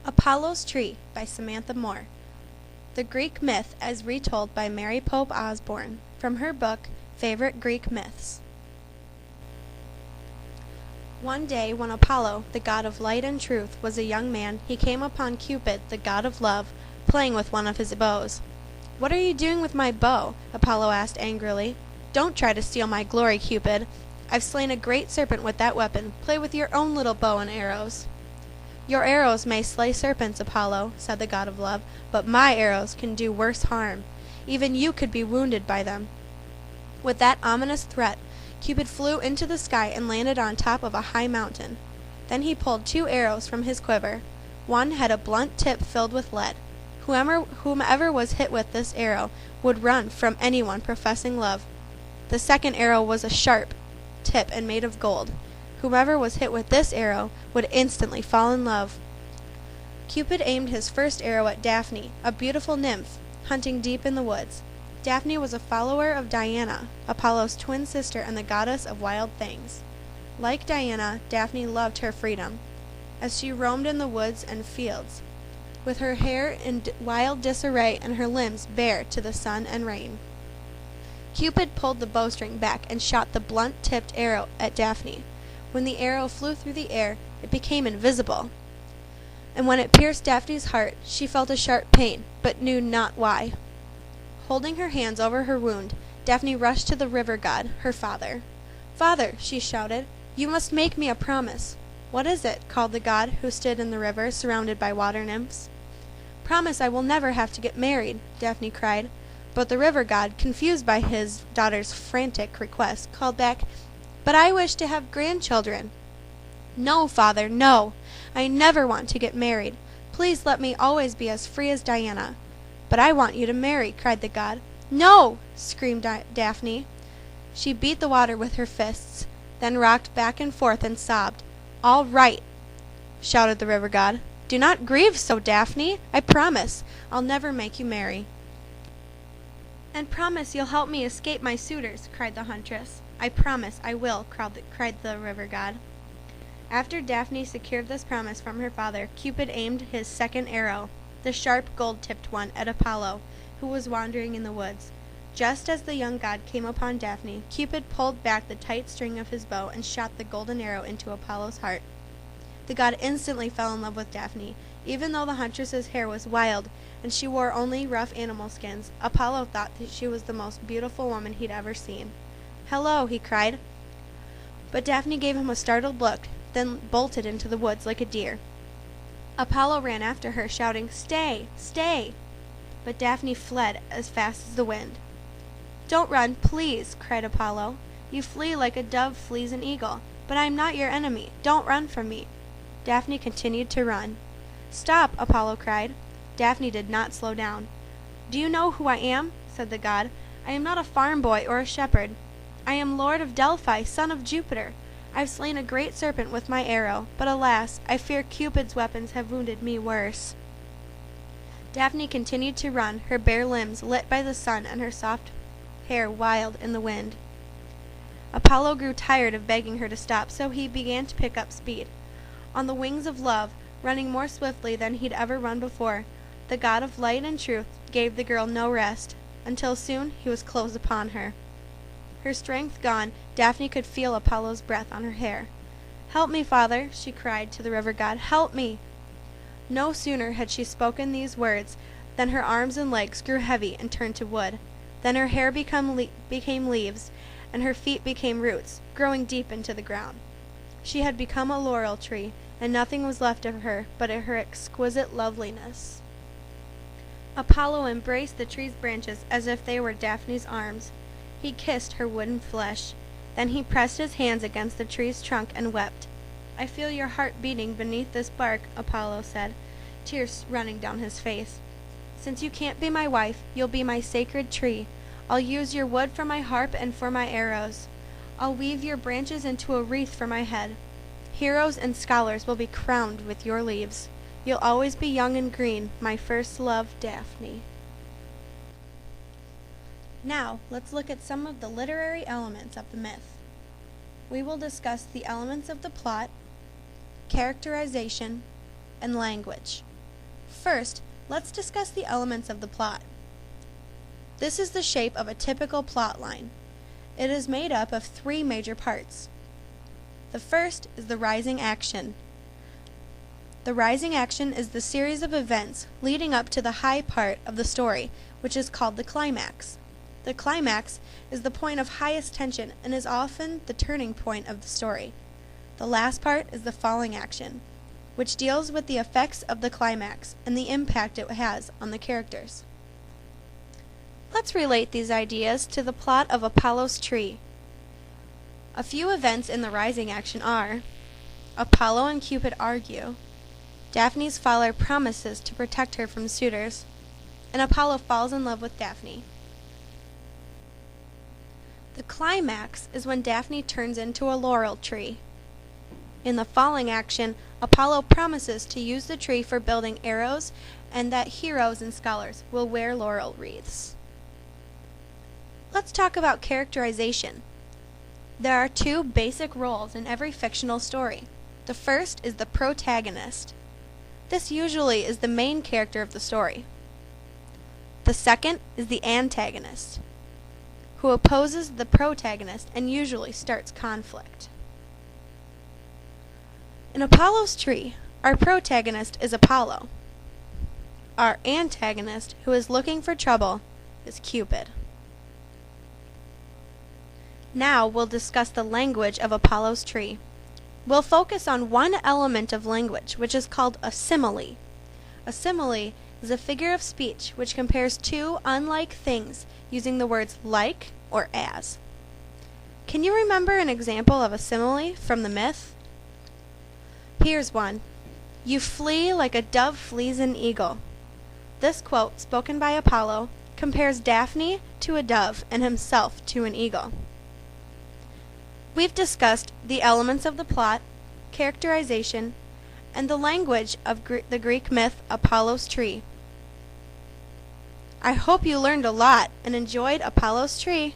Apollo's Tree by Samantha Moore. The Greek Myth as Retold by Mary Pope Osborne, from her book, Favorite Greek Myths. One day when Apollo, the god of light and truth, was a young man, he came upon Cupid, the god of love, playing with one of his bows. "What are you doing with my bow?" Apollo asked angrily. "Don't try to steal my glory, Cupid. I've slain a great serpent with that weapon. Play with your own little bow and arrows." "Your arrows may slay serpents, Apollo," said the god of love, "but my arrows can do worse harm. Even you could be wounded by them." With that ominous threat, Cupid flew into the sky and landed on top of a high mountain. Then he pulled 2 arrows from his quiver. One had a blunt tip filled with lead. Whomever was hit with this arrow would run from anyone professing love. The second arrow was a sharp tip and made of gold. Whomever was hit with this arrow would instantly fall in love. Cupid aimed his first arrow at Daphne, a beautiful nymph, hunting deep in the woods. Daphne was a follower of Diana, Apollo's twin sister and the goddess of wild things. Like Diana, Daphne loved her freedom. As she roamed in the woods and fields, with her hair in wild disarray and her limbs bare to the sun and rain. Cupid pulled the bowstring back and shot the blunt-tipped arrow at Daphne. When the arrow flew through the air, it became invisible. And when it pierced Daphne's heart, she felt a sharp pain, but knew not why. Holding her hands over her wound, Daphne rushed to the river god, her father. "Father," she shouted, "you must make me a promise." "What is it?" called the god, who stood in the river, surrounded by water nymphs. "Promise I will never have to get married," Daphne cried. But the river god, confused by his daughter's frantic request, called back, "But I wish to have grandchildren." "No, father, no. I never want to get married. Please let me always be as free as Diana." "But I want you to marry," cried the god. "No!" screamed Daphne. She beat the water with her fists, then rocked back and forth and sobbed. "All right," shouted the river god. "Do not grieve so, Daphne. I promise I'll never make you marry." "And promise you'll help me escape my suitors," cried the huntress. "I promise I will," cried the river god. After Daphne secured this promise from her father, Cupid aimed his second arrow, the sharp gold-tipped one, at Apollo, who was wandering in the woods. Just as the young god came upon Daphne, Cupid pulled back the tight string of his bow and shot the golden arrow into Apollo's heart. The god instantly fell in love with Daphne. Even though the huntress's hair was wild and she wore only rough animal skins, Apollo thought that she was the most beautiful woman he'd ever seen. "Hello," he cried. But Daphne gave him a startled look, then bolted into the woods like a deer. Apollo ran after her, shouting, "Stay! Stay!" But Daphne fled as fast as the wind. "Don't run, please," cried Apollo. "You flee like a dove flees an eagle, but I am not your enemy. Don't run from me." Daphne continued to run. "Stop!" Apollo cried. Daphne did not slow down. "Do you know who I am?" said the god. "I am not a farm boy or a shepherd. I am Lord of Delphi, son of Jupiter. I've slain a great serpent with my arrow, but alas, I fear Cupid's weapons have wounded me worse." Daphne continued to run, her bare limbs lit by the sun and her soft hair wild in the wind. Apollo grew tired of begging her to stop, so he began to pick up speed. On the wings of love, running more swiftly than he'd ever run before, the god of light and truth gave the girl no rest, until soon he was close upon her. Her strength gone, Daphne could feel Apollo's breath on her hair. "Help me, father," she cried to the river god. "Help me!" No sooner had she spoken these words than her arms and legs grew heavy and turned to wood. Then her hair became leaves, and her feet became roots, growing deep into the ground. She had become a laurel tree, and nothing was left of her but her exquisite loveliness. Apollo embraced the tree's branches as if they were Daphne's arms. He kissed her wooden flesh. Then he pressed his hands against the tree's trunk and wept. "I feel your heart beating beneath this bark," Apollo said, tears running down his face. "Since you can't be my wife, you'll be my sacred tree. I'll use your wood for my harp and for my arrows. I'll weave your branches into a wreath for my head. Heroes and scholars will be crowned with your leaves. You'll always be young and green, my first love, Daphne." Now, let's look at some of the literary elements of the myth. We will discuss the elements of the plot, characterization, and language. First, let's discuss the elements of the plot. This is the shape of a typical plot line. It is made up of three major parts. The first is the rising action. The rising action is the series of events leading up to the high part of the story, which is called the climax. The climax is the point of highest tension and is often the turning point of the story. The last part is the falling action, which deals with the effects of the climax and the impact it has on the characters. Let's relate these ideas to the plot of Apollo's Tree. A few events in the rising action are: Apollo and Cupid argue, Daphne's father promises to protect her from suitors, and Apollo falls in love with Daphne. The climax is when Daphne turns into a laurel tree. In the falling action, Apollo promises to use the tree for building arrows and that heroes and scholars will wear laurel wreaths. Let's talk about characterization. There are two basic roles in every fictional story. The first is the protagonist. This usually is the main character of the story. The second is the antagonist, who opposes the protagonist and usually starts conflict. In Apollo's Tree, our protagonist is Apollo. Our antagonist, who is looking for trouble, is Cupid. Now we'll discuss the language of Apollo's Tree. We'll focus on one element of language, which is called a simile. A simile is a figure of speech which compares two unlike things using the words like or as. Can you remember an example of a simile from the myth? Here's one. You flee like a dove flees an eagle. This quote, spoken by Apollo, compares Daphne to a dove and himself to an eagle. We've discussed the elements of the plot, characterization, and the language of the Greek myth Apollo's Tree. I hope you learned a lot and enjoyed Apollo's Tree.